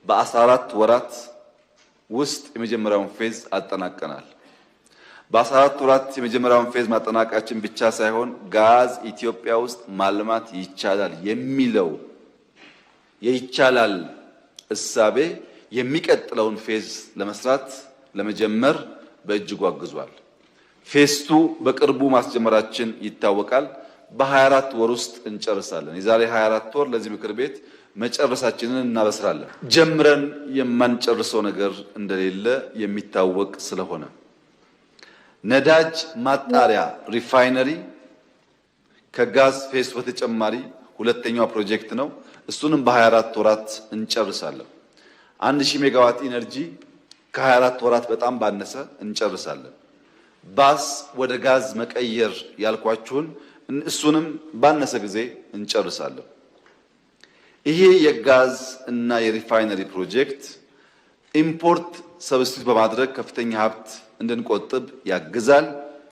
በ14 ወራት ውስጥ የመጀመሪያውን ፌዝ አጠናቀናል። በ14 ወራት የመጀመሪያውን ፌዝ ማጠናቀቃችን ብቻ ሳይሆን ጋዝ ኢትዮጵያ ውስጥ ማልማት ይቻላል የሚለው የይቻላል እሳቤ የሚቀጥለውን ፌዝ ለመስራት ለመጀመር በእጅጉ አግዟል። ፌዝ 2 በቅርቡ ማስጀመራችን ይታወቃል። በ24 ወር ውስጥ እንጨርሳለን። የዛሬ 24 ወር ለዚህ ምክር ቤት መጨረሳችንን እናበስራለን። ጀምረን የማንጨርሰው ነገር እንደሌለ የሚታወቅ ስለሆነ ነዳጅ ማጣሪያ ሪፋይነሪ ከጋዝ ፌዝ በተጨማሪ ሁለተኛው ፕሮጀክት ነው። እሱንም በ24 ወራት እንጨርሳለን። 1000 ሜጋዋት ኢነርጂ ከ24 ወራት በጣም ባነሰ እንጨርሳለን። ባስ ወደ ጋዝ መቀየር ያልኳችሁን እሱንም ባነሰ ጊዜ እንጨርሳለን። ይሄ የጋዝ እና የሪፋይነሪ ፕሮጀክት ኢምፖርት ሰብስቲት በማድረግ ከፍተኛ ሀብት እንድንቆጥብ ያግዛል።